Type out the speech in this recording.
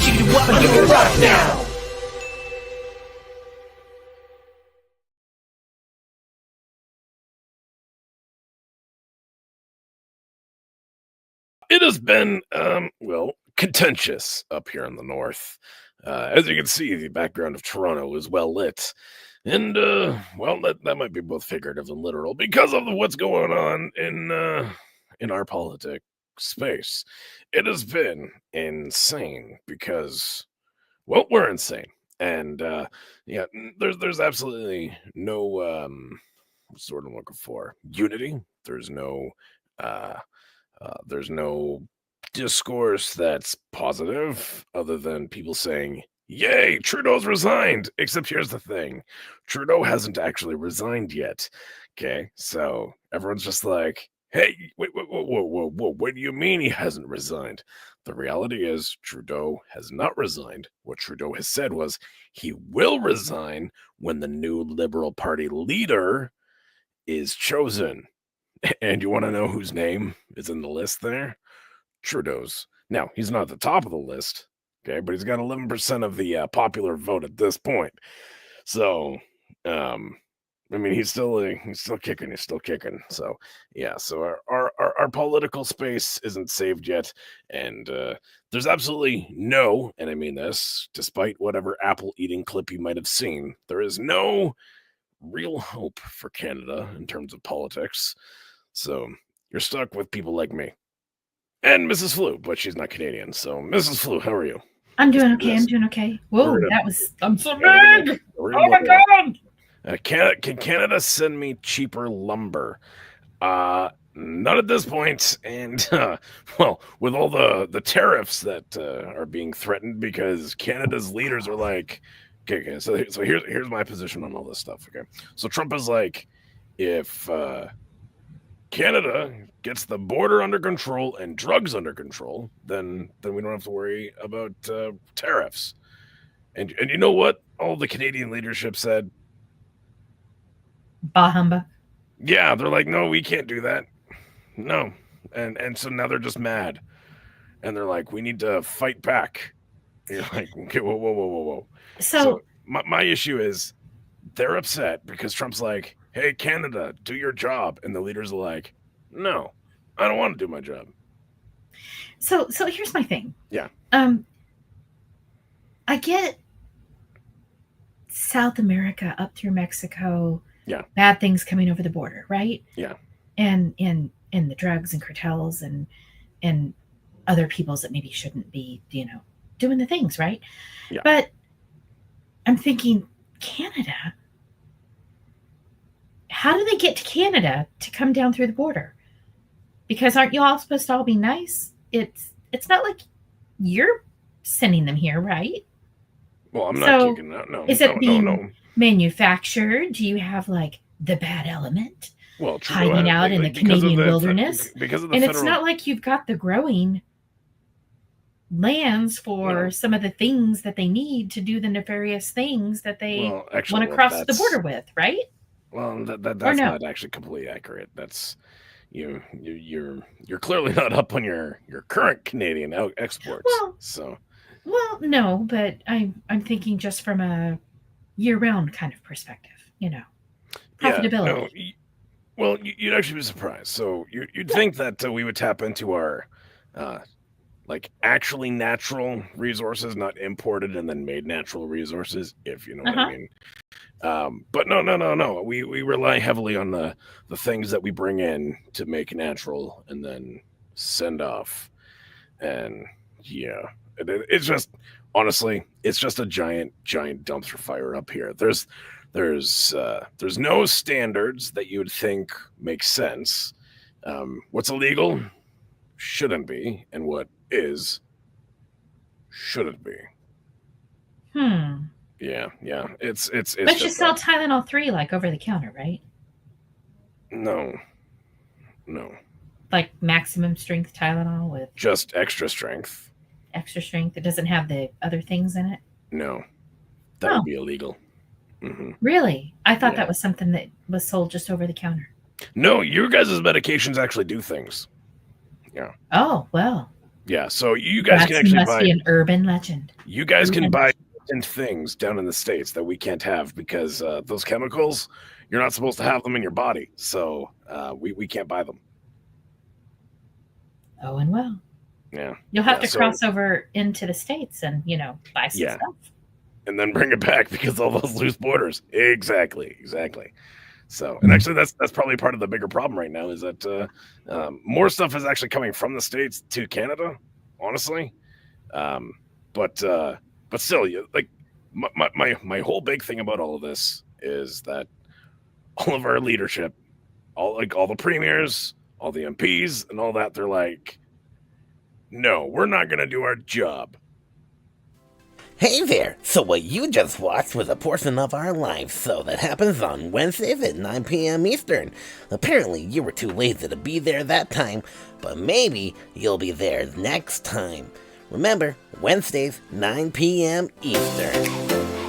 chickadee what, under the rock now. It has been, contentious up here in the north. As you can see, the background of Toronto is well lit. And, that might be both figurative and literal because of what's going on in our politic space. It has been insane because, well, we're insane. And, there's absolutely no, what's the word I'm looking for? Unity. Uh, there's no discourse that's positive other than people saying, "Yay, Trudeau's resigned." Except here's the thing: Trudeau hasn't actually resigned yet. Okay, so everyone's just like, "Hey, wait, whoa! What do you mean he hasn't resigned?" The reality is, Trudeau has not resigned. What Trudeau has said was he will resign when the new Liberal Party leader is chosen. And you want to know whose name is in the list there? Trudeau's. Now, he's not at the top of the list, okay, but he's got 11% of the popular vote at this point. So, I mean, he's still kicking. He's still kicking. So, yeah. So our political space isn't saved yet, and there's absolutely no, and I mean this, despite whatever apple eating clip you might have seen, there is no real hope for Canada in terms of politics. So you're stuck with people like me and Mrs. Flu, but she's not Canadian. So Mrs. Flu, how are you? I'm doing okay. I'm doing okay. Whoa, I'm so big. Oh my god! Can Canada send me cheaper lumber? Not at this point. And well, with all the tariffs that are being threatened, because Canada's leaders are like, okay. So here's my position on all this stuff. Okay, so Trump is like, if Canada gets the border under control and drugs under control, then we don't have to worry about tariffs. And you know what all the Canadian leadership said? Bah humbug. Yeah, they're like, no, we can't do that. No. And so now they're just mad. And they're like, we need to fight back. And you're like, okay, whoa. So my issue is they're upset because Trump's like, hey, Canada, do your job. And the leaders are like, no, I don't want to do my job. So here's my thing. Yeah. I get South America up through Mexico. Yeah. Bad things coming over the border, right? Yeah. And the drugs and cartels and other peoples that maybe shouldn't be, doing the things, right? Yeah. But I'm thinking, Canada, how do they get to Canada to come down through the border? Because aren't you all supposed to all be nice? It's not like you're sending them here, right? Well, I'm not kicking that. No. Is it being manufactured? Do you have like the bad element hiding out in the Canadian wilderness? Because of the and it's not like you've got the growing lands for some of the things that they need to do the nefarious things that they want to cross the border with, right? Well, that's not actually completely accurate. That's you're clearly not up on your current Canadian exports. Well, no, but I'm thinking just from a year-round kind of perspective, profitability. Yeah, well, you'd actually be surprised. So you'd think that we would tap into our actually natural resources, not imported and then made natural resources, if you know what I mean. But no. We rely heavily on the things that we bring in to make natural and then send off. And yeah, it's just, honestly, it's just a giant dumpster fire up here. There's no standards that you would think make sense. What's illegal shouldn't be, and what is shouldn't be. Yeah. It's. But you sell Tylenol 3 like over the counter, right? No. Like maximum strength Tylenol with just extra strength. Extra strength. It doesn't have the other things in it. No, that would be illegal. Mm-hmm. Really? I thought that was something that was sold just over the counter. No, your guys' medications actually do things. Yeah. Oh well. Yeah, so you guys can actually must be an urban legend. You guys can buy things down in the States that we can't have because those chemicals, you're not supposed to have them in your body. So we can't buy them. Oh, and well. Yeah. You'll have to cross over into the States and, buy some stuff. And then bring it back because all those loose borders. Exactly. So, and actually, that's probably part of the bigger problem right now is that more stuff is actually coming from the States to Canada, honestly. But still, like my whole big thing about all of this is that all of our leadership, all the premiers, all the MPs, and all that, they're like, no, we're not going to do our job. Hey there! So what you just watched was a portion of our live show that happens on Wednesdays at 9 p.m. Eastern. Apparently you were too lazy to be there that time, but maybe you'll be there next time. Remember, Wednesdays, 9 p.m. Eastern.